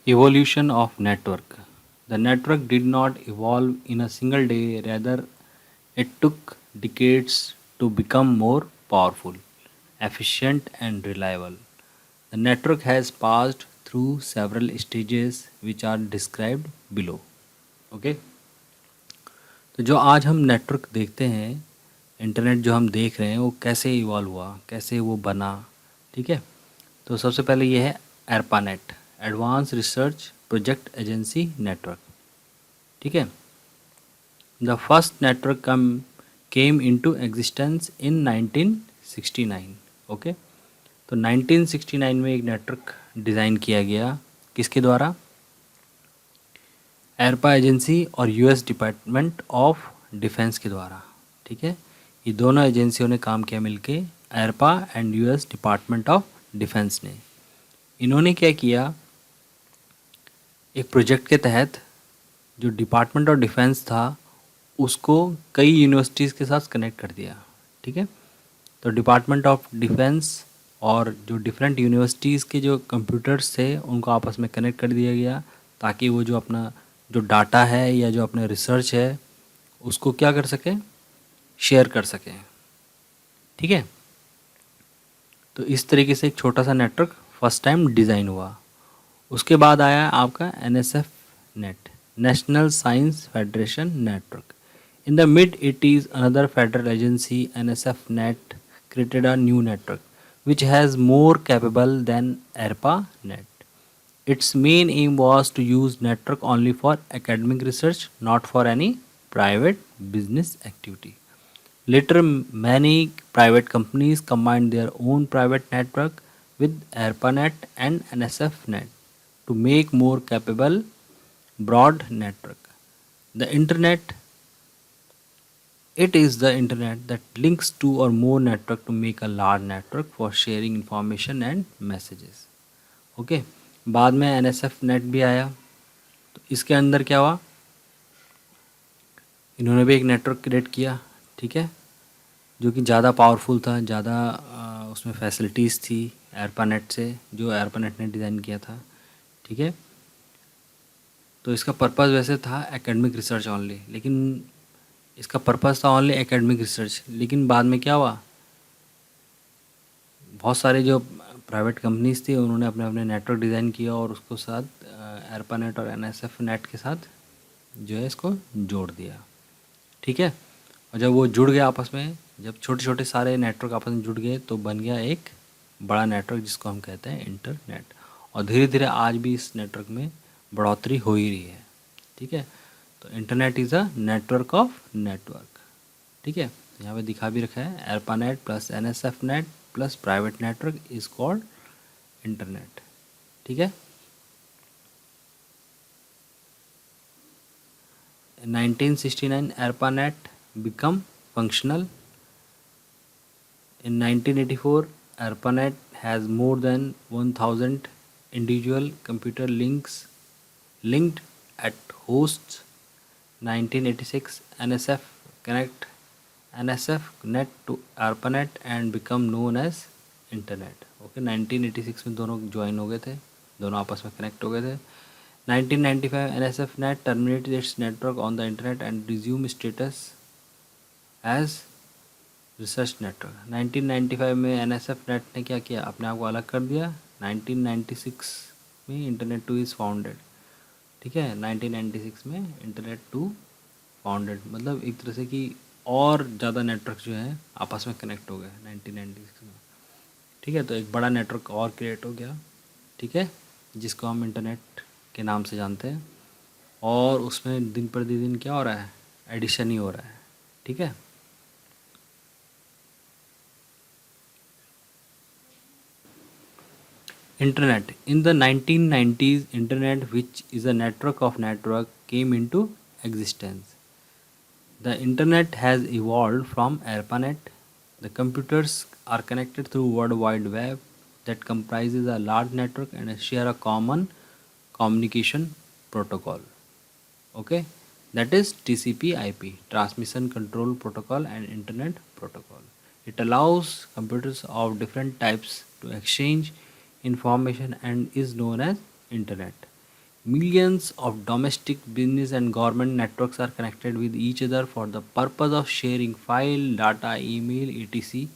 Evolution of network. The network did not evolve in a single day, rather, it took decades to become more powerful, efficient, and reliable. The network has passed through several stages which are described below. Okay, तो जो आज हम network देखते हैं, internet जो हम देख रहे हैं वो कैसे इवॉल्व हुआ, कैसे वो बना। ठीक है, तो सबसे पहले ये है ARPANET, advance research project agency network. ठीक है, the first network came into existence in 1969। Okay, तो 1969 में एक नेटवर्क डिज़ाइन किया गया, किसके द्वारा? एरपा एजेंसी और यूएस डिपार्टमेंट ऑफ डिफेंस के द्वारा। ठीक है, ये दोनों एजेंसियों ने काम किया मिलके, ARPA and US department of defence ने। इन्होंने क्या किया, एक प्रोजेक्ट के तहत जो डिपार्टमेंट ऑफ डिफेंस था उसको कई यूनिवर्सिटीज़ के साथ कनेक्ट कर दिया। ठीक है, तो डिपार्टमेंट ऑफ डिफेंस और जो डिफरेंट यूनिवर्सिटीज़ के जो कंप्यूटर्स थे उनको आपस में कनेक्ट कर दिया गया, ताकि वो जो अपना जो डाटा है या जो अपना रिसर्च है उसको क्या कर सकें, शेयर कर सकें। ठीक है, तो इस तरीके से एक छोटा सा नेटवर्क फर्स्ट टाइम डिज़ाइन हुआ। उसके बाद आया आपका NSF net, national science federation network. In the mid 80s another federal agency NSF net created a new network which has more capable than ERPA net. Its main aim was to use network only for academic research, not for any private business activity. Later, many private companies combined their own private network with ARPANET and NSFNet to make more capable broad network. The internet, it is the internet that links two or more network to make a large network for sharing information and messages. Okay, बाद में NSF net भी आया, तो इसके अंदर क्या हुआ, इन्होंने भी एक नेटवर्क क्रिएट किया। ठीक है, जो कि ज़्यादा पावरफुल था, ज़्यादा उसमें फैसिलिटीज़ थी एरपानेट से, जो एरपानेट ने डिज़ाइन किया था। ठीक है, तो इसका पर्पज़ वैसे था एकेडमिक रिसर्च ओनली, लेकिन इसका पर्पज़ था ओनली एकेडमिक रिसर्च, लेकिन बाद में क्या हुआ, बहुत सारे जो प्राइवेट कंपनीज थी उन्होंने अपने अपने नेटवर्क डिज़ाइन किया और उसको साथ एरपानेट और एनएसएफ नेट के साथ जो है इसको जोड़ दिया। ठीक है, और जब वो जुड़ गए आपस में, जब छोटे छोटे सारे नेटवर्क आपस में जुड़ गए तो बन गया एक बड़ा नेटवर्क जिसको हम कहते हैं इंटरनेट। और धीरे धीरे आज भी इस नेटवर्क में बढ़ोतरी हो ही रही है। ठीक है, तो internet is a network of network. ठीक है, यहाँ पे दिखा भी रखा है, ARPANET plus NSF net plus private network is called internet. ठीक है, in 1969 ARPANET become functional. In 1984 ARPANET has more than 1000 individual computer links linked at hosts. 1986 NSF connect NSF net to ARPANET and become known as internet. Okay, 1986 में दोनों join हो गए थे, दोनों आपस में कनेक्ट हो गए थे। 1995 NSF net terminated its network on the internet and resumed status as research network. 1995 में NSF net ने क्या किया, अपने आप को अलग कर दिया। 1996 में इंटरनेट 2 इज़ फाउंडेड। ठीक है, 1996 में इंटरनेट 2 फाउंडेड, मतलब एक तरह से कि और ज़्यादा नेटवर्क जो है आपस में कनेक्ट हो गए 1996 में। ठीक है, तो एक बड़ा नेटवर्क और क्रिएट हो गया। ठीक है, जिसको हम इंटरनेट के नाम से जानते हैं, और उसमें दिन प्रतिदिन क्या हो रहा है, एडिशन ही हो रहा है। ठीक है, internet in the 1990s internet which is a network of network came into existence. The internet has evolved from ARPANET. The computers are connected through World Wide Web that comprises a large network and share a common communication protocol. Okay, that is TCP/IP, Transmission Control Protocol and Internet Protocol. It allows computers of different types to exchange information and is known as Internet. Millions of domestic business and government networks are connected with each other for the purpose of sharing file, data, email, etc.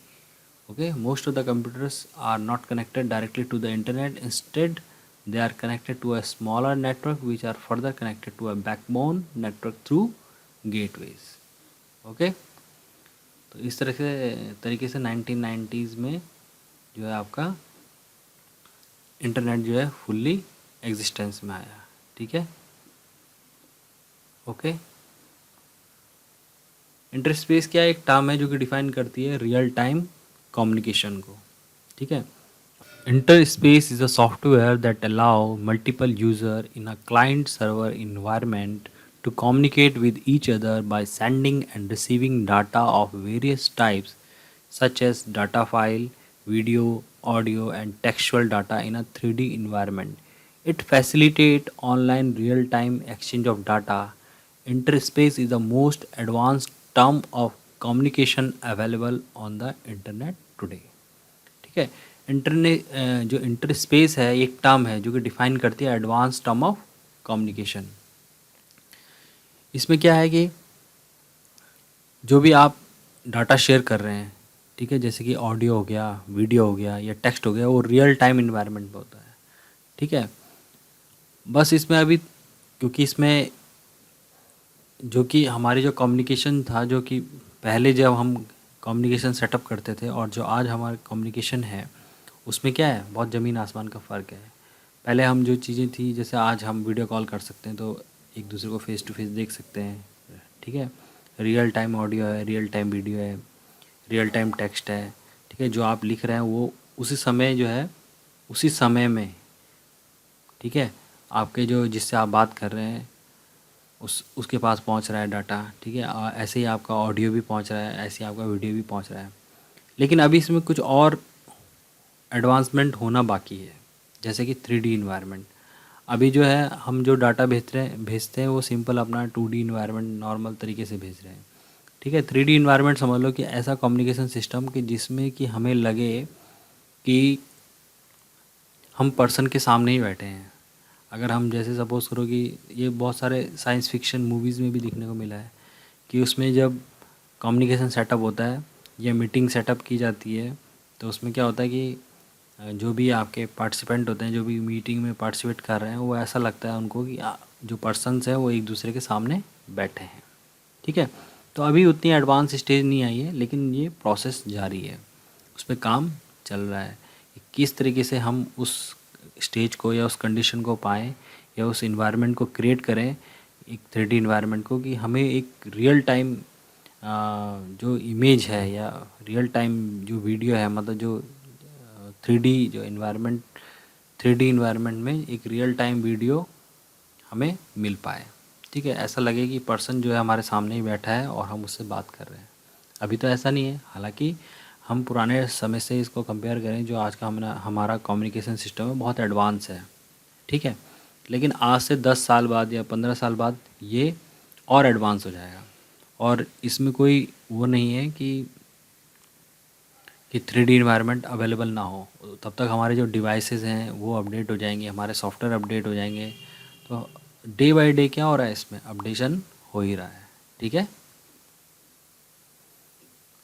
Okay, most of the computers are not connected directly to the internet. Instead, they are connected to a smaller network which are further connected to a backbone network through gateways. Okay, तो इस तरह से तरीके से 1990s में जो है आपका इंटरनेट जो है फुल्ली एग्जिस्टेंस में आया. ठीक है. ओके. इंटरस्पेस क्या एक टर्म है जो कि डिफाइन करती है रियल टाइम कम्युनिकेशन को. ठीक है. Interspace is a software that allow multiple user in a client server environment to communicate with each other by sending and receiving data of various types such as data file, video, audio and textual data in a 3D environment. It facilitates online real-time exchange of data. Interspace is the most advanced term of communication available on the internet today. ठीक है. Internet जो interspace है एक term है जो कि define करती है एडवांस टर्म ऑफ कम्युनिकेशन. इसमें क्या है कि जो भी आप डाटा शेयर कर रहे हैं, ठीक है, जैसे कि ऑडियो हो गया, वीडियो हो गया या टेक्स्ट हो गया, वो रियल टाइम इन्वायरमेंट में होता है. ठीक है. बस इसमें अभी क्योंकि इसमें जो कि हमारी जो कम्युनिकेशन था, जो कि पहले जब हम कम्युनिकेशन सेटअप करते थे और जो आज हमारा कम्युनिकेशन है उसमें क्या है, बहुत ज़मीन आसमान का फ़र्क है. पहले हम जो चीज़ें थी, जैसे आज हम वीडियो कॉल कर सकते हैं तो एक दूसरे को फेस टू फेस देख सकते हैं. ठीक है. रियल टाइम ऑडियो है, रियल टाइम वीडियो है, रियल टाइम टेक्स्ट है. ठीक है. जो आप लिख रहे हैं वो उसी समय जो है उसी समय में, ठीक है, आपके जो जिससे आप बात कर रहे हैं उसके पास पहुंच रहा है डाटा. ठीक है. ऐसे ही आपका ऑडियो भी पहुंच रहा है, ऐसे ही आपका वीडियो भी पहुंच रहा है. लेकिन अभी इसमें कुछ और एडवांसमेंट होना बाकी है, जैसे कि 3D इन्वायरमेंट. अभी जो है हम जो डाटा भेजते हैं वो सिंपल अपना 2D इन्वायरमेंट नॉर्मल तरीके से भेज रहे हैं. ठीक है. 3D इन्वायरमेंट समझ लो कि ऐसा कम्युनिकेशन सिस्टम कि जिसमें कि हमें लगे कि हम पर्सन के सामने ही बैठे हैं. अगर हम जैसे सपोज़ करो कि ये बहुत सारे साइंस फिक्शन मूवीज़ में भी देखने को मिला है कि उसमें जब कम्युनिकेशन सेटअप होता है या मीटिंग सेटअप की जाती है तो उसमें क्या होता है कि जो भी आपके पार्टिसिपेंट होते हैं, जो भी मीटिंग में पार्टिसिपेट कर रहे हैं, वो ऐसा लगता है उनको कि जो पर्सन्स हैं वो एक दूसरे के सामने बैठे हैं. ठीक है. तो अभी उतनी एडवांस स्टेज नहीं आई है, लेकिन ये प्रोसेस जारी है, उस पर काम चल रहा है. किस तरीके से हम उस स्टेज को या उस कंडीशन को पाएँ या उस इन्वायरमेंट को क्रिएट करें, एक 3D इन्वायरमेंट को, कि हमें एक रियल टाइम जो इमेज है या रियल टाइम जो वीडियो है, मतलब जो 3D जो इन्वायरमेंट 3D इन्वायरमेंट में एक रियल टाइम वीडियो हमें मिल पाए. ठीक है. ऐसा लगे कि पर्सन जो है हमारे सामने ही बैठा है और हम उससे बात कर रहे हैं. अभी तो ऐसा नहीं है, हालांकि हम पुराने समय से इसको कंपेयर करें, जो आज का हमारा कम्युनिकेशन सिस्टम है बहुत एडवांस है. ठीक है. लेकिन आज से 10 साल बाद या 15 साल बाद ये और एडवांस हो जाएगा. और इसमें कोई वो नहीं है कि 3D इन्वायरमेंट अवेलेबल ना हो. तब तक हमारे जो डिवाइसेस हैं वो अपडेट हो जाएंगे, हमारे सॉफ्टवेयर अपडेट हो जाएंगे. तो डे बाय डे क्या हो रहा है, इसमें अपडेशन हो ही रहा है. ठीक है.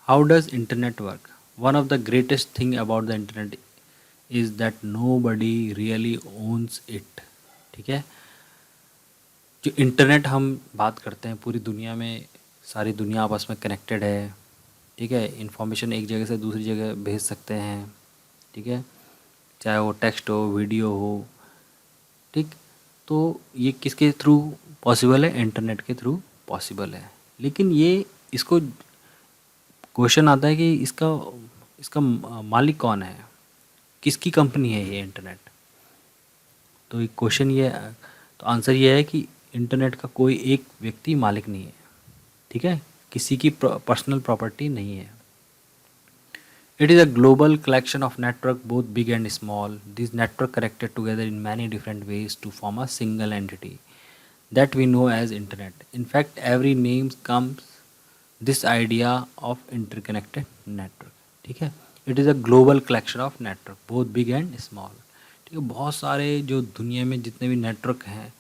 How does internet work? One of the greatest thing about the internet is that nobody really owns it. ठीक है. जो इंटरनेट हम बात करते हैं, पूरी दुनिया में सारी दुनिया आपस में कनेक्टेड है. ठीक है. इन्फॉर्मेशन एक जगह से दूसरी जगह भेज सकते हैं. ठीक है. चाहे वो टेक्स्ट हो, वीडियो हो. ठीक. तो ये किसके थ्रू पॉसिबल है? इंटरनेट के थ्रू पॉसिबल है. लेकिन ये इसको क्वेश्चन आता है कि इसका इसका मालिक कौन है, किसकी कंपनी है ये इंटरनेट? तो एक क्वेश्चन ये, तो आंसर ये है कि इंटरनेट का कोई एक व्यक्ति मालिक नहीं है. ठीक है. किसी की पर्सनल प्रॉपर्टी नहीं है. It is a global collection of network, both big and small. These network connected together in many different ways to form a single entity that we know as internet. In fact, every name comes this idea of interconnected network. ठीक है. It is a global collection of network, both big and small. ठीक है. बहुत सारे जो दुनिया में जितने भी नेटवर्क हैं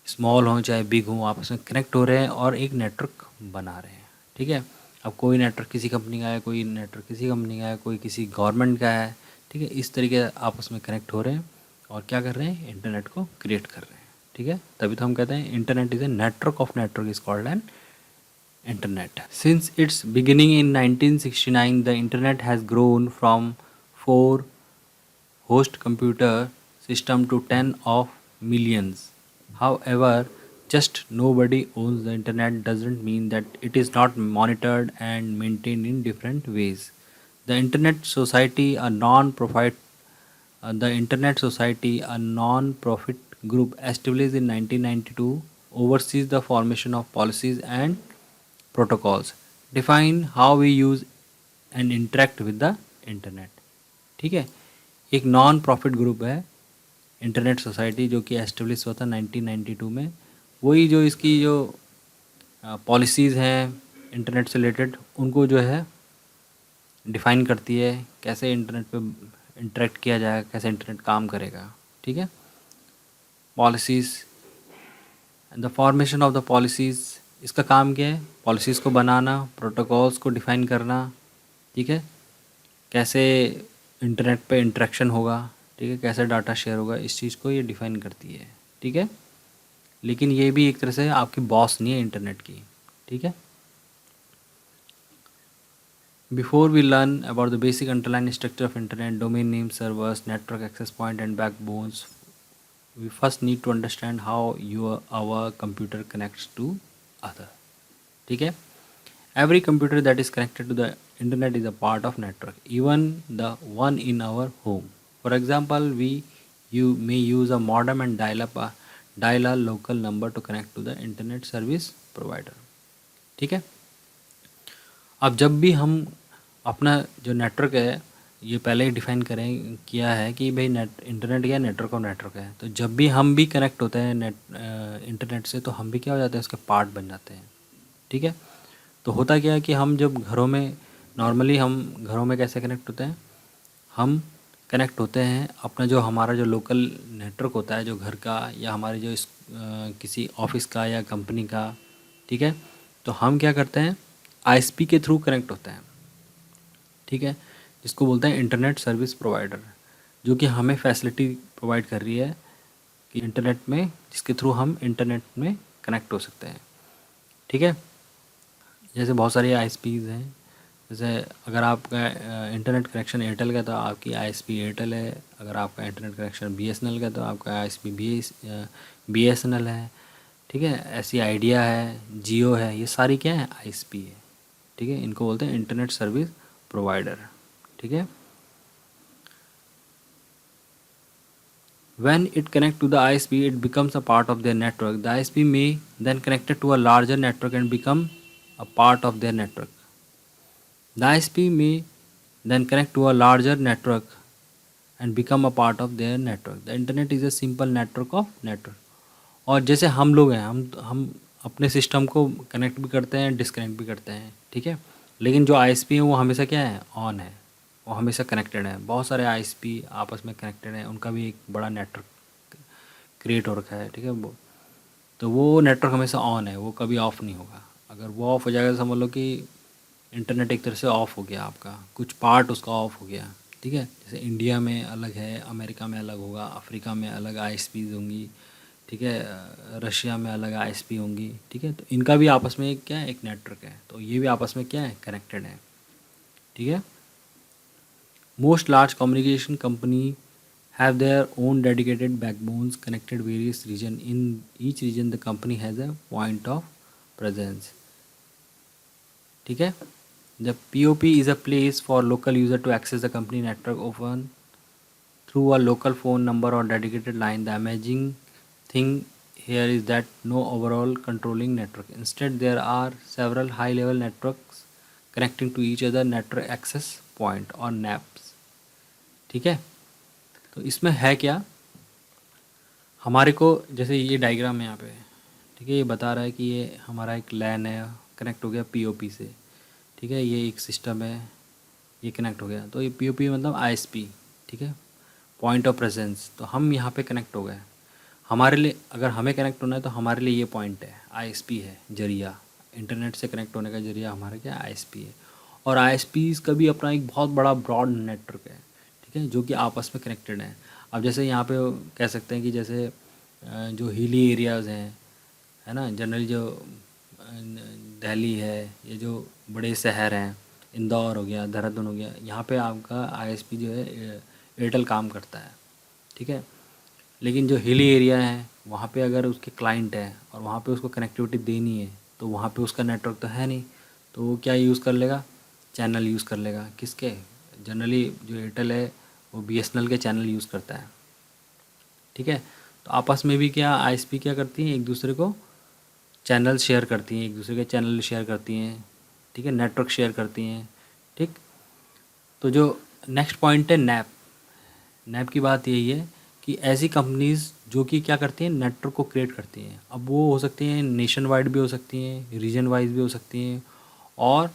स्मॉल हों चाहे बिग हों, आपस में कनेक्ट हो रहे हैं और एक नेटवर्क बना रहे हैं। ठीक है, अब कोई नेटवर्क किसी कंपनी का है, कोई नेटवर्क किसी कंपनी का है, कोई किसी गवर्नमेंट का है। ठीक है, इस तरीके से आपस में कनेक्ट हो रहे हैं और क्या कर रहे हैं, इंटरनेट को क्रिएट कर रहे हैं। ठीक है, तभी तो हम कहते हैं internet is a network of network is called an internet. Since its beginning in 1969, the internet has grown from 4 host computer system to 10 of millions. However, just nobody owns the internet doesn't mean that it is not monitored and maintained in different ways. The Internet Society, a non-profit a non-profit group established in 1992, oversees the formation of policies and protocols, define how we use and interact with the internet. ठीक है, एक non profit group है internet society जो कि establish हुआ था 1992 में। वही जो इसकी जो पॉलिसीज़ हैं इंटरनेट से रिलेटेड उनको जो है डिफ़ाइन करती है, कैसे इंटरनेट पे इंटरेक्ट किया जाएगा, कैसे इंटरनेट काम करेगा। ठीक है, policies the formation of the policies, इसका काम क्या है, पॉलिसीज़ को बनाना, प्रोटोकॉल्स को डिफ़ाइन करना। ठीक है, कैसे इंटरनेट पे इंटरेक्शन होगा, ठीक है, कैसे डाटा शेयर होगा, इस चीज़ को ये डिफ़ाइन करती है। ठीक है, लेकिन ये भी एक तरह से आपकी बॉस नहीं है इंटरनेट की। ठीक है, before we learn about the basic underline structure of internet, domain name, servers, network access point and backbones, we first need to understand how our computer connects to other. ठीक है, every computer that is connected to the internet is a part of network, even the one in our home. For example, you may use a modem and dial a local number to connect to the internet service provider. ठीक है, अब जब भी हम अपना जो network है ये पहले ही डिफ़ाइन करें किया है कि भाई इंटरनेट या नेटवर्क और नेटवर्क है, तो जब भी हम भी कनेक्ट होते हैं इंटरनेट से तो हम भी क्या हो जाते हैं, उसके पार्ट बन जाते हैं। ठीक है, तो होता क्या है कि हम जब घरों में नॉर्मली हम घरों में कैसे कनेक्ट होते हैं, हम कनेक्ट होते हैं अपना जो हमारा जो लोकल नेटवर्क होता है जो घर का या हमारे जो किसी ऑफिस का या कंपनी का। ठीक है, तो हम क्या करते हैं, आईएसपी के थ्रू कनेक्ट होते हैं। ठीक है, जिसको बोलते हैं इंटरनेट सर्विस प्रोवाइडर, जो कि हमें फैसिलिटी प्रोवाइड कर रही है कि इंटरनेट में, जिसके थ्रू हम इंटरनेट में कनेक्ट हो सकते हैं। ठीक है, जैसे बहुत सारी आईएसपीज़ हैं, जैसे अगर आपका इंटरनेट कनेक्शन एयरटेल का तो आपकी आईएसपी एयरटेल है, अगर आपका इंटरनेट कनेक्शन बीएसएनएल का तो आपका आईएसपी बीएसएनएल है। ठीक है, ऐसी आइडिया है, जियो है, ये सारी क्या है, आईएसपी है। ठीक है, इनको बोलते हैं इंटरनेट सर्विस प्रोवाइडर। ठीक है, when it connect to the ISP it becomes a part of their network. The ISP may then connect it to a larger network and become a part of their network. The ISP may then connect to a larger network and become a part of their network. The internet is a simple network of network. और जैसे हम लोग हैं, हम अपने system को connect भी करते हैं, डिसकनेक्ट भी करते हैं। ठीक है, लेकिन जो आईएसपी है वो हमेशा क्या है, ऑन है, वो हमेशा कनेक्टेड है। बहुत सारे आईएसपी आपस में कनेक्टेड हैं, उनका भी एक बड़ा नेटवर्क क्रिएट हो रखा है। ठीक है, वो तो वो नेटवर्क हमेशा ऑन है, वो कभी ऑफ़ नहीं होगा। अगर वो ऑफ़ हो जाएगा तो समझ लो कि इंटरनेट एक तरह से ऑफ़ हो गया, आपका कुछ पार्ट उसका ऑफ़ हो गया। ठीक है, जैसे इंडिया में अलग है, अमेरिका में अलग होगा, अफ्रीका में अलग आईएसपीज़ होंगी। ठीक है, रशिया में अलग आईएसपी होंगी। ठीक है, तो इनका भी आपस में क्या है, एक नेटवर्क है, तो ये भी आपस में क्या है, कनेक्टेड है। ठीक है, most large communication company have their own dedicated backbones connected various region. In each region the company has a point of presence. ठीक है, the POP is a place for local user to access the company network, often through a local phone number or dedicated line. The amazing thing here is that no overall controlling network. Instead there are several high level networks connecting to each other, network access point or NAPs. ठीक है, तो इसमें है क्या, हमारे को जैसे ये डायग्राम है यहाँ पे। ठीक है, ये बता रहा है कि ये हमारा एक लैन है, कनेक्ट हो गया पीओपी से। ठीक है, ये एक सिस्टम है, ये कनेक्ट हो गया, तो ये पीओपी मतलब आईएसपी। ठीक है, पॉइंट ऑफ प्रेजेंस, तो हम यहाँ पे कनेक्ट हो गए। हमारे लिए अगर हमें कनेक्ट होना है तो हमारे लिए ये पॉइंट है, आईएसपी है जरिया, इंटरनेट से कनेक्ट होने का जरिया हमारा क्या आईएसपी है। और आईएसपीज़ का भी अपना एक बहुत बड़ा ब्रॉड नेटवर्क है, ठीक है, जो कि आपस में कनेक्टेड हैं। अब जैसे यहाँ पे कह सकते हैं कि जैसे जो हिली एरियाज़ हैं, है ना, जनरली जो दिल्ली है, ये जो बड़े शहर हैं, इंदौर हो गया, देहरादून हो गया, यहाँ पे आपका आईएसपी जो है एयरटेल काम करता है, ठीक है। लेकिन जो हिली एरिया है वहाँ पे अगर उसके क्लाइंट है और वहाँ पे उसको कनेक्टिविटी देनी है तो वहाँ पे उसका नेटवर्क तो है नहीं, तो वो क्या यूज़ कर लेगा, चैनल यूज़ कर लेगा। किसके, जनरली जो एयरटेल है वो बीएसएनएल के चैनल यूज़ करता है, ठीक है। तो आपस में भी क्या आईएसपी क्या करती हैं, एक दूसरे को चैनल शेयर करती हैं, एक दूसरे के चैनल शेयर करती हैं, ठीक है, नेटवर्क शेयर करती हैं, ठीक। तो जो नेक्स्ट पॉइंट है नैप, नैप की बात यही है कि ऐसी कंपनीज़ जो कि क्या करती हैं, नेटवर्क को क्रिएट करती हैं। अब वो हो सकती हैं नेशन वाइड भी हो सकती हैं, रीजन वाइज भी हो सकती हैं, और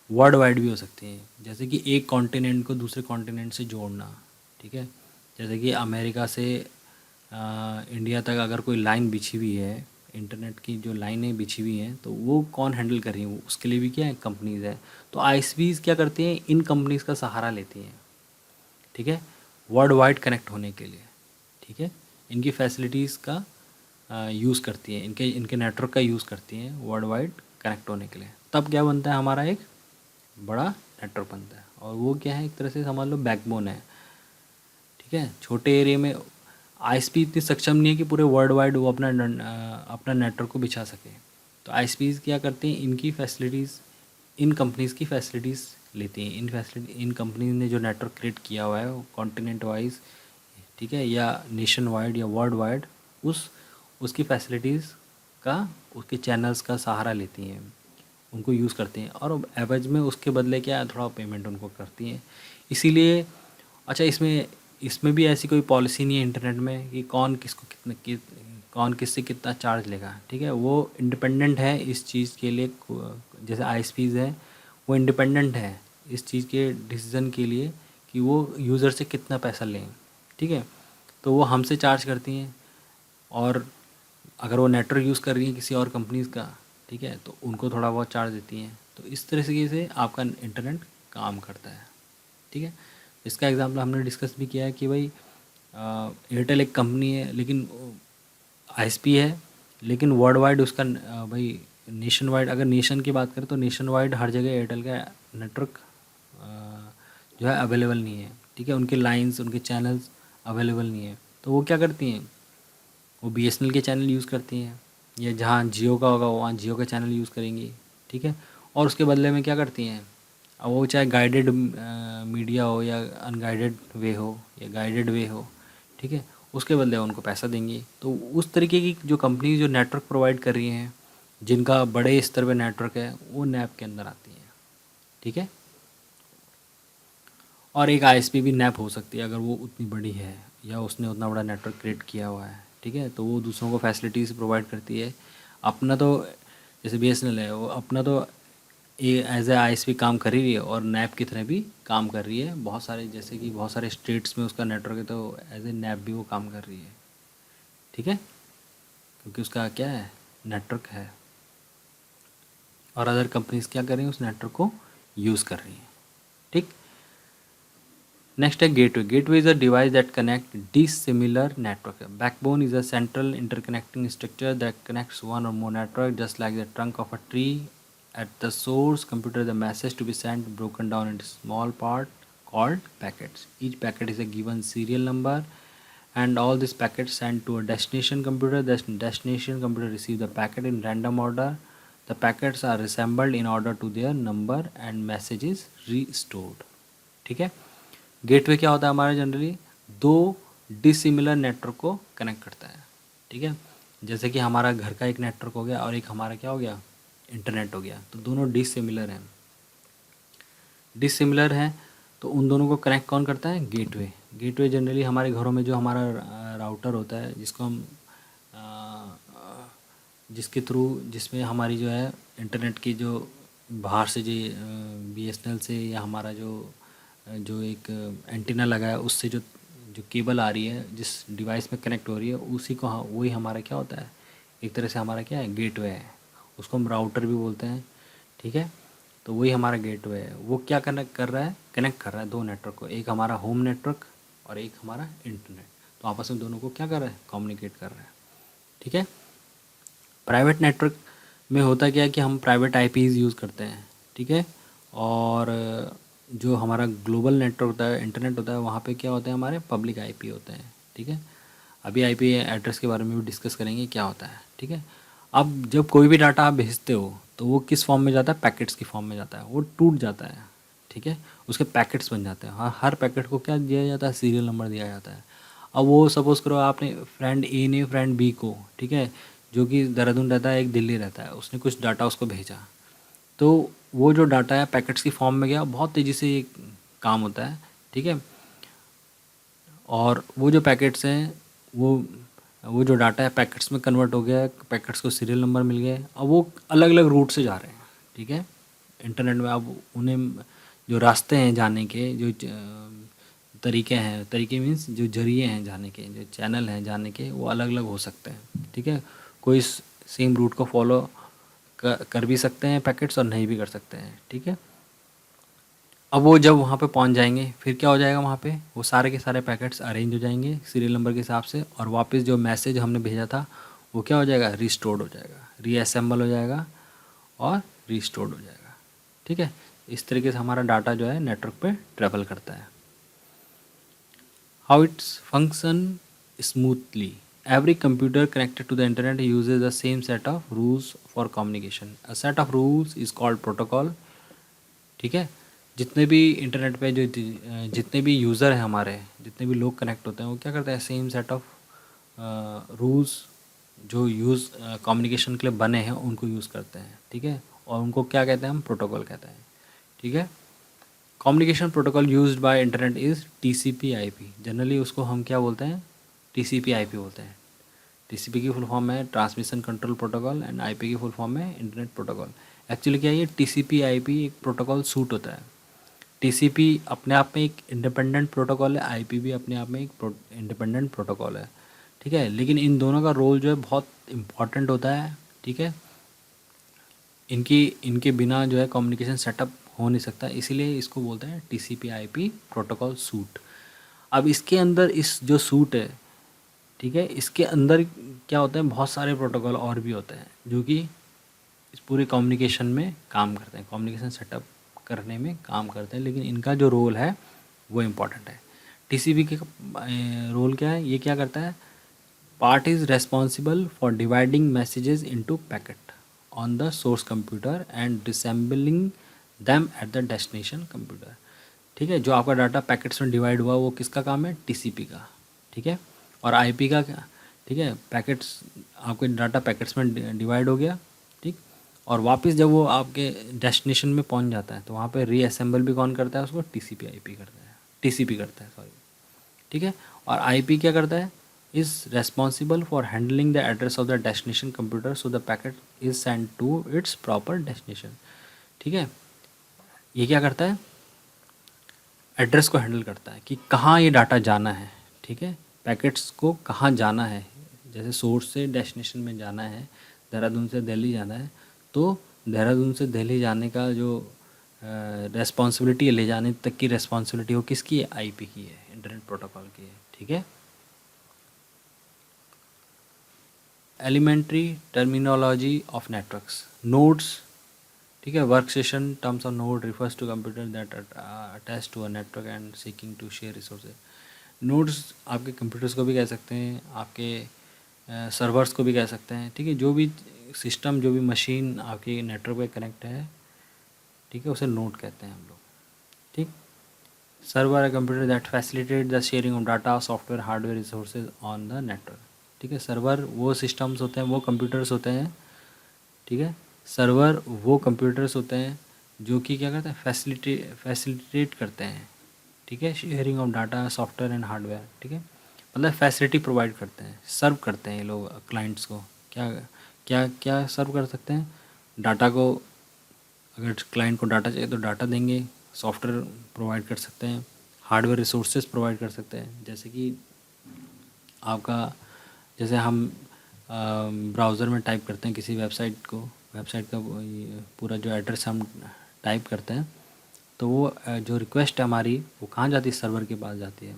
वर्ल्ड वाइड भी हो सकती हैं। जैसे कि एक कॉन्टिनेंट को दूसरे कॉन्टिनेंट से जोड़ना, ठीक है। जैसे कि अमेरिका से इंडिया तक अगर कोई लाइन बिछी हुई है, इंटरनेट की जो लाइनें बिछी हुई हैं, तो वो कौन हैंडल कर रही है, वो उसके लिए भी क्या है, कंपनीज़ है। तो आईएसपीज़ क्या करती हैं, इन कंपनीज़ का सहारा लेती हैं, ठीक है, वर्ल्ड वाइड कनेक्ट होने के लिए, ठीक है। इनकी फैसिलिटीज़ का यूज़ करती हैं, इनके इनके नेटवर्क का यूज़ करती हैं वर्ल्ड वाइड कनेक्ट होने के लिए। तब क्या बनता है, हमारा एक बड़ा नेटवर्क बनता है, और वो क्या है, एक तरह से समझ लो बैकबोन है, ठीक है। छोटे एरिया में आईएसपी इतनी सक्षम नहीं है कि पूरे वर्ल्ड वाइड वो अपना नेटवर्क को बिछा सके। तो आईएसपीज़ क्या करते हैं, इनकी फैसिलिटीज़, इन कंपनीज़ की फैसिलिटीज़ लेती हैं। इन कंपनीज ने जो नेटवर्क क्रिएट किया हुआ है वो कॉन्टिनेंट वाइज, ठीक है, या नेशन वाइड या वर्ल्ड वाइड, उसकी फैसिलिटीज़ का, उसके चैनल्स का सहारा लेती हैं, उनको यूज़ करते हैं, और एवरेज में उसके बदले क्या है, थोड़ा पेमेंट उनको करती हैं। इसीलिए अच्छा, इसमें इसमें भी ऐसी कोई पॉलिसी नहीं है इंटरनेट में कि कौन किससे कितना चार्ज लेगा, ठीक है। वो इंडिपेंडेंट है इस चीज़ के लिए, जैसे आईएसपीज़ है वो इंडिपेंडेंट है इस चीज़ के डिसीज़न के लिए कि वो यूज़र से कितना पैसा लें, ठीक है। तो वो हमसे चार्ज करती हैं, और अगर वो नेटवर्क यूज़ कर रही हैं किसी और कंपनीज़ का, ठीक है, तो उनको थोड़ा बहुत चार्ज देती हैं। तो इस तरीके से आपका इंटरनेट काम करता है, ठीक है। इसका एग्जांपल हमने डिस्कस भी किया है कि भाई एयरटेल एक कंपनी है, लेकिन आईएसपी है, लेकिन वर्ल्ड वाइड उसका भाई नेशन वाइड, अगर नेशन की बात करें तो नेशन वाइड हर जगह एयरटेल का नेटवर्क जो है अवेलेबल नहीं है, ठीक है। उनके लाइंस, उनके चैनल्स अवेलेबल नहीं है, तो वो क्या करती हैं, वो बीएसएनएल के चैनल यूज़ करती हैं, या जहाँ जियो का होगा वहाँ जियो का चैनल यूज़ करेंगी, ठीक है। और उसके बदले में क्या करती हैं, अब वो चाहे गाइडेड मीडिया हो या अनगाइडेड वे हो या गाइडेड वे हो, ठीक है, उसके बदले उनको पैसा देंगी। तो उस तरीके की जो कंपनी जो नेटवर्क प्रोवाइड कर रही हैं, जिनका बड़े स्तर पे नेटवर्क है, वो नैप के अंदर आती हैं, ठीक है। और एक आईएसपी भी नैप हो सकती है अगर वो उतनी बड़ी है या उसने उतना बड़ा नेटवर्क क्रिएट किया हुआ है, ठीक है। तो वो दूसरों को फैसिलिटीज़ प्रोवाइड करती है। अपना तो जैसे बीएसएनएल है, वो अपना तो ये एज ए आईएसपी काम कर ही रही है, और नैप की तरह भी काम कर रही है। बहुत सारे, जैसे कि बहुत सारे स्टेट्स में उसका नेटवर्क है, तो एज ए नैप भी वो काम कर रही है, ठीक है, क्योंकि उसका क्या है, नेटवर्क है, और अदर कंपनीज क्या कर रही हैं, उस नेटवर्क को यूज़ कर रही हैं, ठीक। नेक्स्ट है gateway. Gateway is a device that connect dissimilar network. Backbone is a central interconnecting structure that connects one or more network, just like the trunk of a tree. At the source computer, the message to be sent broken down into small part called packets. Each packet is a given serial number, and all these packets sent to a destination computer. The destination computer receives the packet in random order. The packets are reassembled in order to their number, and message is restored. ठीक है। Gateway क्या होता है हमारा, generally दो dissimilar network को connect करता है, ठीक है। जैसे कि हमारा घर का एक नेटवर्क हो गया और एक हमारा क्या हो गया, इंटरनेट हो गया, तो दोनों डिसिमिलर हैं। तो उन दोनों को कनेक्ट कौन करता है, गेटवे। गेटवे जनरली हमारे घरों में जो हमारा राउटर होता है, जिसको हम जिसके थ्रू, जिसमें हमारी जो है इंटरनेट की जो बाहर से जो बीएसएनएल से या हमारा जो जो एक एंटीना लगा है उससे जो जो केबल आ रही है जिस डिवाइस में कनेक्ट हो रही है उसी को वही हमारा क्या होता है, एक तरह से हमारा क्या है, गेटवे है। उसको हम राउटर भी बोलते हैं, ठीक है। तो वही हमारा गेटवे है, वो क्या कनेक्ट कर रहा है, कनेक्ट कर रहा है दो नेटवर्क को, एक हमारा होम नेटवर्क और एक हमारा इंटरनेट। तो आपस में दोनों को क्या कर रहा है, कम्युनिकेट कर रहा है, ठीक है। प्राइवेट नेटवर्क में होता क्या है कि हम प्राइवेट आईपीज़ यूज़ करते हैं, ठीक है। और जो हमारा ग्लोबल नेटवर्क होता है, इंटरनेट होता है, वहाँ पे क्या होते हैं, हमारे पब्लिक आईपी होते हैं, ठीक है। अभी आईपी एड्रेस के बारे में भी डिस्कस करेंगे क्या होता है, ठीक है। अब जब कोई भी डाटा आप भेजते हो तो वो किस फॉर्म में जाता है, पैकेट्स की फॉर्म में जाता है, वो टूट जाता है, ठीक है। उसके पैकेट्स बन जाते हैं, हर पैकेट को क्या दिया जाता है, सीरियल नंबर दिया जाता है। अब वो सपोज़ करो आपने फ्रेंड ए ने फ्रेंड बी को, ठीक है, जो कि देहरादून रहता है, एक दिल्ली रहता है, उसने कुछ डाटा उसको भेजा। तो वो जो डाटा है पैकेट्स की फॉर्म में गया, बहुत तेज़ी से ये काम होता है, ठीक है। और वो जो पैकेट्स हैं वो जो डाटा है पैकेट्स में कन्वर्ट हो गया है, पैकेट्स को सीरियल नंबर मिल गए, अब वो अलग अलग रूट से जा रहे हैं, ठीक है, इंटरनेट में। अब उन्हें जो रास्ते हैं जाने के, जो तरीके हैं, तरीके मीन्स जो जरिए हैं जाने के, जो चैनल हैं जाने के, वो अलग अलग हो सकते हैं, ठीक है। कोई सेम रूट को फॉलो कर भी सकते हैं पैकेट्स और नहीं भी कर सकते हैं, ठीक है। अब वो जब वहाँ पे पहुँच जाएंगे फिर क्या हो जाएगा, वहाँ पे वो सारे के सारे पैकेट्स अरेंज हो जाएंगे सीरियल नंबर के हिसाब से, और वापस जो मैसेज हमने भेजा था वो क्या हो जाएगा, रीस्टोर्ड हो जाएगा, रीअसेंबल हो जाएगा और रीस्टोर्ड हो जाएगा, ठीक है। इस तरीके से हमारा डाटा जो है नेटवर्क पे ट्रैवल करता है। How its function smoothly, every computer connected to the internet uses the same set of rules for communication. A set of rules is called protocol, ठीक है। जितने भी इंटरनेट पे जो जितने भी यूज़र हैं हमारे, जितने भी लोग कनेक्ट होते हैं, वो क्या करते हैं, सेम सेट ऑफ रूल्स जो यूज़ कम्युनिकेशन के लिए बने हैं उनको यूज़ करते हैं, ठीक है। और उनको क्या कहते हैं, हम प्रोटोकॉल कहते हैं, ठीक है। Communication protocol used by internet is TCP IP. Generally उसको हम क्या बोलते हैं, टीसीपी आईपी बोलते हैं। टीसीपी की फुल फॉर्म है transmission control protocol and IP की फुल फॉर्म है इंटरनेट प्रोटोकॉल। एक्चुअली क्या है, ये टीसीपी आईपी एक प्रोटोकॉल सूट होता है। टीसीपी अपने आप में एक इंडिपेंडेंट प्रोटोकॉल है, आईपी भी अपने आप में एक इंडिपेंडेंट प्रोटोकॉल है, ठीक है। लेकिन इन दोनों का रोल जो है बहुत इम्पॉर्टेंट होता है, ठीक है। इनके बिना जो है कम्युनिकेशन सेटअप हो नहीं सकता, इसीलिए इसको बोलते हैं टीसीपी आईपी प्रोटोकॉल सूट। अब इसके अंदर इस जो सूट है, ठीक है, इसके अंदर क्या होता है, बहुत सारे प्रोटोकॉल और भी होते हैं जो कि इस पूरे कम्युनिकेशन में काम करते हैं, कम्युनिकेशन सेटअप करने में काम करते हैं, लेकिन इनका जो रोल है वो इम्पॉर्टेंट है। टीसीपी के रोल क्या है, ये क्या करता है, part is responsible for dividing messages into packet on the source computer and disassembling them at the destination computer, ठीक है। जो आपका डाटा पैकेट्स में डिवाइड हुआ वो किसका काम है, टीसीपी का, ठीक है। और आईपी का क्या, ठीक है, पैकेट्स, आपके डाटा पैकेट्स में डिवाइड हो गया, ठीक। और वापस जब वो आपके डेस्टिनेशन में पहुंच जाता है तो वहाँ पे रीअसेंबल भी कौन करता है उसको, टीसीपी आईपी करता है, टीसीपी करता है, सॉरी, ठीक है। और आईपी क्या करता है, is responsible for handling the address of the destination computer so the packet is send to its proper destination, ठीक है। ये क्या करता है, एड्रेस को हैंडल करता है कि कहाँ ये डाटा जाना है, ठीक है, पैकेट्स को कहाँ जाना है। जैसे सोर्स से डेस्टिनेशन में जाना है, देहरादून से दिल्ली जाना है, तो देहरादून से दिल्ली जाने का जो रेस्पॉन्सिबिलिटी है, ले जाने तक की रेस्पॉन्सिबिलिटी वो किसकी है, आईपी की है, इंटरनेट प्रोटोकॉल की है, ठीक है। Elementary terminology of networks, nodes, ठीक है। Work session terms of node refers to computer that attach to a network and seeking to share resources. Nodes आपके कंप्यूटर्स को भी कह सकते हैं, आपके सर्वर्स को भी कह सकते हैं, ठीक है। जो भी सिस्टम, जो भी मशीन आपके नेटवर्क पे कनेक्ट है, ठीक है, उसे नोड कहते हैं हम लोग, ठीक। सर्वर है computer that facilitate the sharing of data software hardware resources on the network, ठीक है। सर्वर वो सिस्टम्स होते हैं, वो कंप्यूटर्स होते हैं, ठीक है। सर्वर वो कंप्यूटर्स होते हैं जो कि क्या करते हैं, फैसिलिटेट करते हैं, ठीक है, sharing of data software and hardware, ठीक है। मतलब फैसिलिटी प्रोवाइड करते हैं, सर्व करते हैं ये लोग क्लाइंट्स को। क्या क्या क्या सर्व कर सकते हैं, डाटा को, अगर क्लाइंट को डाटा चाहिए तो डाटा देंगे, सॉफ्टवेयर प्रोवाइड कर सकते हैं, हार्डवेयर रिसोर्सेज प्रोवाइड कर सकते हैं, जैसे कि आपका, जैसे हम ब्राउज़र में टाइप करते हैं किसी वेबसाइट को, वेबसाइट का ये पूरा जो एड्रेस हम टाइप करते हैं, तो वो जो रिक्वेस्ट है हमारी वो कहाँ जाती है, सर्वर के पास जाती है,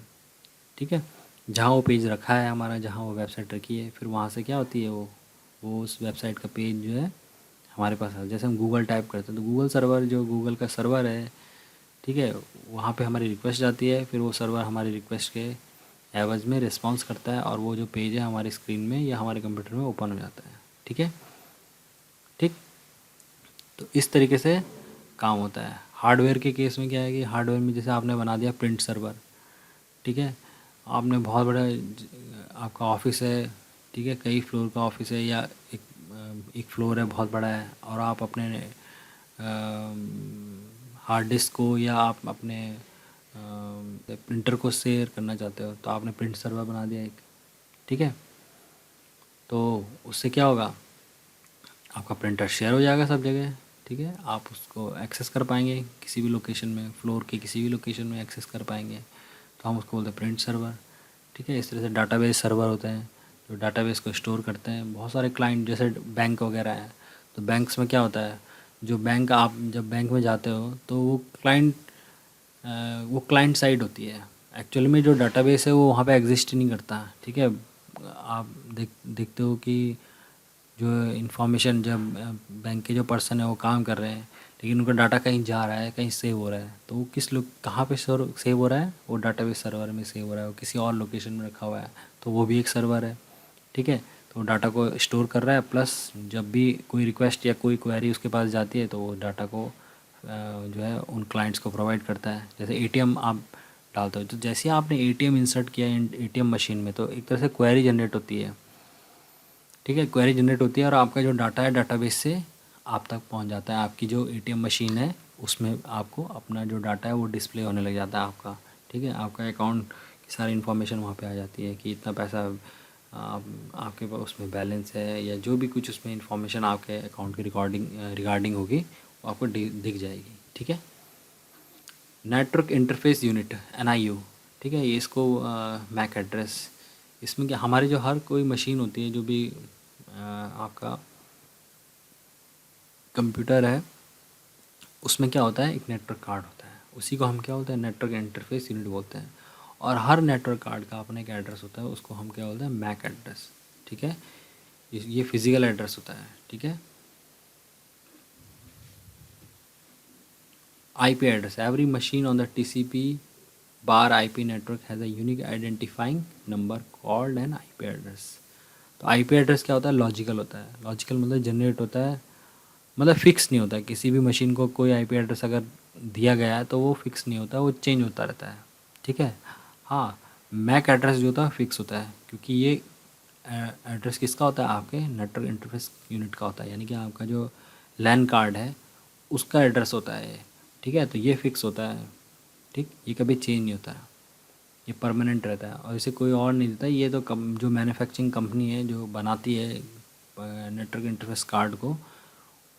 ठीक है। जहाँ वो पेज रखा है हमारा, जहाँ वो वेबसाइट रखी है, फिर वहाँ से क्या होती है, वो उस वेबसाइट का पेज जो है हमारे पास है। जैसे हम गूगल टाइप करते हैं तो गूगल सर्वर, जो गूगल का सर्वर है, ठीक है, वहाँ पे हमारी रिक्वेस्ट जाती है, फिर वो सर्वर हमारी रिक्वेस्ट के एवज में रिस्पॉन्स करता है, और वो जो पेज है हमारी स्क्रीन में या हमारे कंप्यूटर में ओपन हो जाता है, ठीक है। ठीक, तो इस तरीके से काम होता है। हार्डवेयर के केस में क्या है कि हार्डवेयर में जैसे आपने बना दिया प्रिंट सर्वर, ठीक है, आपने बहुत बड़ा आपका ऑफिस है, ठीक है, कई फ्लोर का ऑफिस है, या एक फ्लोर है बहुत बड़ा है, और आप अपने हार्ड डिस्क को या आप अपने प्रिंटर को शेयर करना चाहते हो, तो आपने प्रिंट सर्वर बना दिया एक, ठीक है। तो उससे क्या होगा, आपका प्रिंटर शेयर हो जाएगा सब जगह, ठीक है, आप उसको एक्सेस कर पाएंगे किसी भी लोकेशन में, फ्लोर के किसी भी लोकेशन में एक्सेस कर पाएंगे, तो हम उसको बोलते हैं प्रिंट सर्वर, ठीक है। इस तरह से डाटाबेस सर्वर होते हैं जो डाटाबेस को स्टोर करते हैं। बहुत सारे क्लाइंट जैसे बैंक वगैरह हैं, तो बैंक्स में क्या होता है, जो बैंक, आप जब बैंक में जाते हो तो वो क्लाइंट साइड होती है, एक्चुअली में जो डाटाबेस है वो वहाँ पे एग्जिस्ट ही नहीं करता, ठीक है। आप देखते हो कि जो इन्फॉर्मेशन, जब बैंक के जो पर्सन है वो काम कर रहे हैं, लेकिन उनका डाटा कहीं जा रहा है, कहीं सेव हो रहा है, तो वो किस लोग कहाँ पे सेव हो रहा है, वो डाटाबेस सर्वर में सेव हो रहा है, वो किसी और लोकेशन में रखा हुआ है, तो वो भी एक सर्वर है, ठीक है। तो डाटा को स्टोर कर रहा है, प्लस जब भी कोई रिक्वेस्ट या कोई क्वेरी उसके पास जाती है तो वो डाटा को जो है उन क्लाइंट्स को प्रोवाइड करता है। जैसे एटीएम आप डालते हो, तो जैसे ही आपने एटीएम इंसर्ट किया एटीएम मशीन में, तो एक तरह से क्वेरी जनरेट होती है, ठीक है, क्वेरी जनरेट होती है, और आपका जो डाटा है डाटाबेस से आप तक पहुंच जाता है, आपकी जो एटीएम मशीन है उसमें आपको अपना जो डाटा है वो डिस्प्ले होने लग जाता है आपका, ठीक है। आपका अकाउंट की सारी इन्फॉर्मेशन वहाँ पे आ जाती है कि इतना पैसा आपके पास उसमें बैलेंस है, या जो भी कुछ उसमें इन्फॉर्मेशन आपके अकाउंट की रिगार्डिंग होगी वो आपको दिख जाएगी, ठीक है। नेटवर्क इंटरफेस यूनिट, NIU, ठीक है, ये इसको मैक एड्रेस, इसमें क्या, हमारी जो हर कोई मशीन होती है, जो भी आपका कंप्यूटर है, उसमें क्या होता है, एक नेटवर्क कार्ड होता है, उसी को हम क्या बोलते हैं, नेटवर्क इंटरफेस यूनिट बोलते हैं। और हर नेटवर्क कार्ड का अपना एक एड्रेस होता है, उसको हम क्या बोलते हैं, मैक एड्रेस, ठीक है। ये फिजिकल एड्रेस होता है, ठीक है। IP address, every machine on the TCP bar IP network has a unique identifying number called an IP address. तो IP एड्रेस क्या होता है, लॉजिकल होता है, लॉजिकल मतलब जनरेट होता है, मतलब फिक्स नहीं होता है। किसी भी मशीन को कोई IP एड्रेस अगर दिया गया है तो वो फिक्स नहीं होता, वो चेंज होता रहता है, ठीक है। हाँ, मैक एड्रेस जो होता है फिक्स होता है, क्योंकि ये एड्रेस किसका होता है, आपके नेटवर्क इंटरफेस यूनिट का होता है, यानी कि आपका जो लैन कार्ड है उसका एड्रेस होता है ये, ठीक है। तो ये फिक्स होता है, ठीक, ये कभी चेंज नहीं होता है, ये परमानेंट रहता है, और इसे कोई और नहीं देता। ये तो जो मैन्युफैक्चरिंग कंपनी है जो बनाती है नेटवर्क इंटरफेस कार्ड को,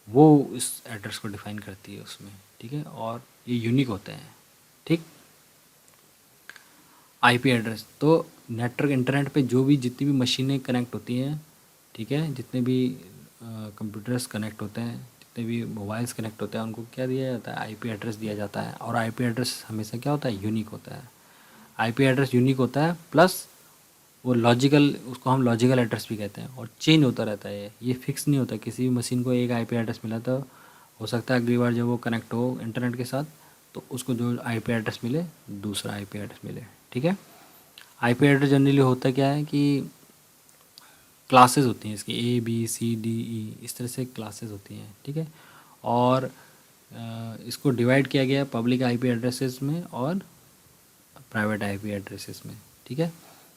वो इस एड्रेस को डिफाइन करती है उसमें, ठीक है, और ये यूनिक होते हैं, ठीक। IP एड्रेस, तो नेटवर्क इंटरनेट पे जो भी जितनी भी मशीनें कनेक्ट होती हैं, ठीक है, जितने भी कंप्यूटर्स कनेक्ट होते हैं, जितने भी मोबाइल्स कनेक्ट होते हैं, उनको क्या दिया जाता है, IP एड्रेस दिया जाता है। और IP एड्रेस हमेशा क्या होता है, यूनिक होता है। IP एड्रेस यूनिक होता है, प्लस वो लॉजिकल, उसको हम लॉजिकल एड्रेस भी कहते हैं, और चेंज होता रहता है, ये फिक्स नहीं होता। किसी भी मशीन को एक IP एड्रेस मिला तो हो सकता है अगली बार जब वो कनेक्ट हो इंटरनेट के साथ तो उसको जो IP एड्रेस मिले, दूसरा IP एड्रेस मिले, ठीक है। IP एड्रेस जनरली होता क्या है कि क्लासेस होती हैं इसकी, ABCDE, इस तरह से क्लासेस होती हैं, ठीक है। और इसको डिवाइड किया गया है पब्लिक IP एड्रेसेस में और प्राइवेट IP एड्रेसेस में, ठीक है।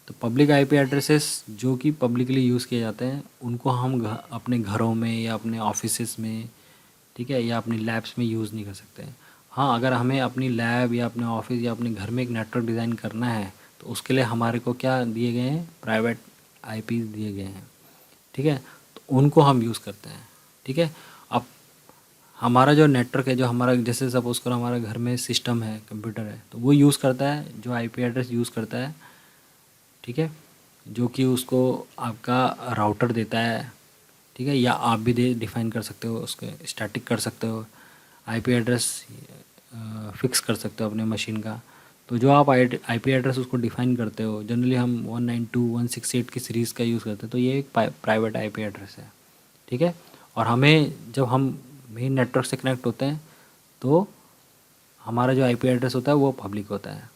तो पब्लिक IP एड्रेसेस जो कि पब्लिकली यूज़ किए जाते हैं, उनको हम अपने घरों में या अपने ऑफिसेस में, ठीक है, या अपनी लैब्स में यूज़ नहीं कर सकते हैं। हाँ, अगर हमें अपनी लैब या अपने ऑफिस या अपने घर में एक नेटवर्क डिज़ाइन करना है तो उसके लिए हमारे को क्या दिए गए हैं, प्राइवेट IP दिए गए हैं, ठीक है, तो उनको हम यूज़ करते हैं, ठीक है। अब हमारा जो नेटवर्क है, जो हमारा जैसे सपोज़ करो हमारा घर में सिस्टम है, कंप्यूटर है, तो वो यूज़ करता है जो आईपी एड्रेस यूज़ करता है, ठीक है, जो कि उसको आपका राउटर देता है, ठीक है, या आप भी दे डिफ़ाइन कर सकते हो, उसको स्टैटिक कर सकते हो, आईपी एड्रेस फिक्स कर सकते हो अपने मशीन का। तो जो आप आईपी एड्रेस उसको डिफ़ाइन करते हो, जनरली हम 192.168 की सीरीज़ का यूज़ करते हैं, तो ये एक प्राइवेट आईपी एड्रेस है, ठीक है। और हमें जब हम मेन नेटवर्क से कनेक्ट होते हैं तो हमारा जो आईपी एड्रेस होता है वो पब्लिक होता है,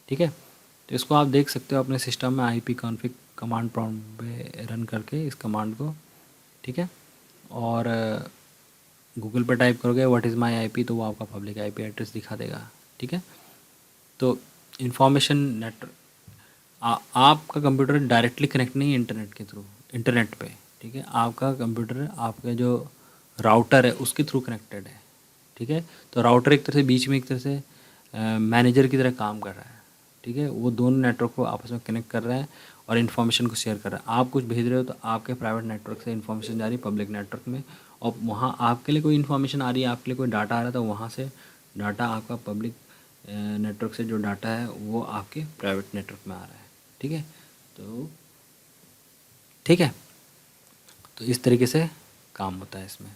ठीक है। तो इसको आप देख सकते हो अपने सिस्टम में आईपी कॉन्फ़िग कमांड प्रॉम्प्ट पे रन करके इस कमांड को, ठीक है। और गूगल पर टाइप करोगे व्हाट इज़ माय आईपी, तो वो आपका पब्लिक आईपी एड्रेस दिखा देगा, ठीक है। तो इन्फॉर्मेशन नेट आपका कंप्यूटर डायरेक्टली कनेक्ट नहीं है इंटरनेट के थ्रू, इंटरनेट पे, ठीक है। आपका कंप्यूटर आपका जो राउटर है उसके थ्रू कनेक्टेड है, ठीक है। तो राउटर एक तरह से बीच में एक तरह से मैनेजर की तरह काम कर रहा है, ठीक है। वो दोनों नेटवर्क को आपस में कनेक्ट कर रहे हैं और इन्फॉर्मेशन को शेयर कर रहा है। आप कुछ भेज रहे हो तो आपके प्राइवेट नेटवर्क से इन्फॉर्मेशन जा रही है पब्लिक नेटवर्क में, और वहाँ आपके लिए कोई इन्फॉर्मेशन आ रही है, आपके लिए कोई डाटा आ रहा है, तो वहाँ से डाटा आपका पब्लिक नेटवर्क से जो डाटा है वो आपके प्राइवेट नेटवर्क में आ रहा है, ठीक है। तो ठीक है, तो इस तरीके से काम होता है इसमें।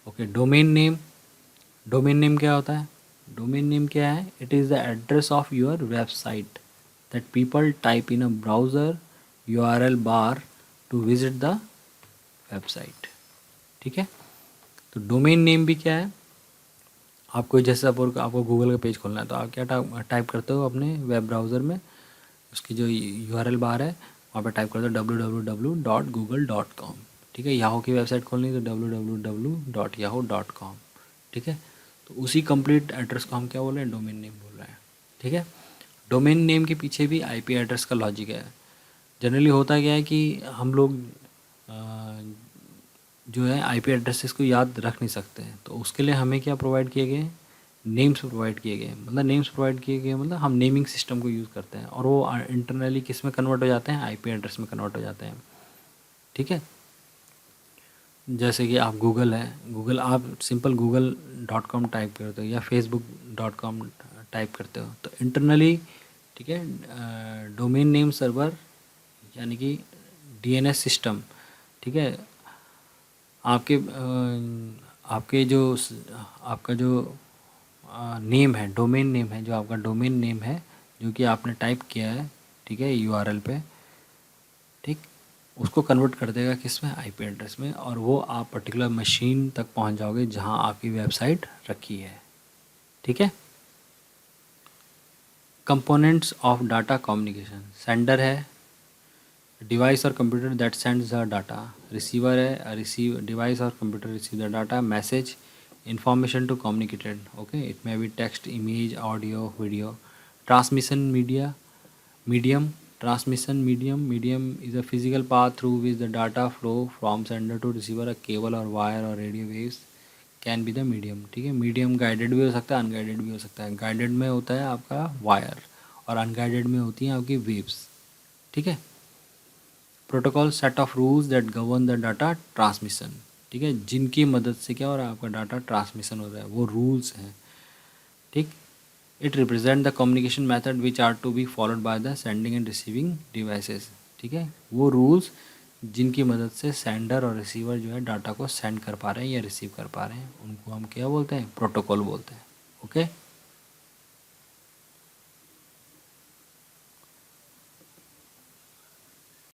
ओके, डोमेन नेम क्या होता है? डोमेन नेम क्या है? It is the address of your website that people type in a browser URL bar to visit the website, ठीक है। तो डोमेन नेम भी क्या है? आपको जैसे सपोज आपको गूगल का पेज खोलना है तो आप क्या टाइप करते हो अपने वेब ब्राउज़र में, उसकी जो यूआरएल बार है वहाँ पे टाइप करते हो www.google.com, ठीक है। याहू की वेबसाइट खोलनी है तो www.yahoo.com, ठीक है। तो उसी कंप्लीट एड्रेस को हम क्या बोल रहे हैं? डोमेन नेम बोल रहे हैं, ठीक है। डोमेन नेम के पीछे भी आईपी एड्रेस का लॉजिक है। जनरली होता क्या है कि हम लोग जो है आईपी एड्रेसेस को याद रख नहीं सकते हैं, तो उसके लिए हमें क्या प्रोवाइड किए गए? नेम्स प्रोवाइड किए गए। मतलब नेम्स प्रोवाइड किए गए मतलब हम नेमिंग सिस्टम को यूज़ करते हैं और वो इंटरनली किस में कन्वर्ट हो जाते हैं? आईपी एड्रेस में कन्वर्ट हो जाते हैं, ठीक है। जैसे कि आप गूगल है, गूगल आप सिंपल google.com टाइप करते हो या facebook.com टाइप करते हो तो इंटरनली, ठीक है, डोमेन नेम सर्वर यानी कि डीएनएस सिस्टम, ठीक है, आपके आपका जो नेम है, डोमेन नेम है, जो आपका डोमेन नेम है जो कि आपने टाइप किया है, ठीक है, यूआरएल पे, ठीक, उसको कन्वर्ट कर देगा किस में? आईपी एड्रेस में, और वो आप पर्टिकुलर मशीन तक पहुंच जाओगे जहां आपकी वेबसाइट रखी है, ठीक है। Components of data communication, sender है डिवाइस और computer that sends the data, receiver है रिसीव डिवाइस और computer receive the data, message information to communicated, okay, it may be text, image, audio, video, transmission medium transmission medium is a physical path through which the data flow from sender to receiver, a cable or wire or radio waves can be the medium, ठीक है। Medium guided भी हो सकता है, unguided भी हो सकता है। गाइडेड में होता है आपका वायर और अनगाइडेड में होती हैं आपकी वेव्स, ठीक है। Protocol set of rules that govern the data transmission, ठीक है, जिनकी मदद से क्या हो रहा है? आपका डाटा ट्रांसमिशन हो रहा है, वो रूल्स हैं, ठीक। It represent the communication method which are to be followed by the sending and receiving devices, ठीक है, वो रूल्स जिनकी मदद से सेंडर और रिसीवर जो है डाटा को सेंड कर पा रहे हैं या रिसीव कर पा रहे हैं, उनको हम क्या बोलते हैं? प्रोटोकॉल बोलते हैं, ओके।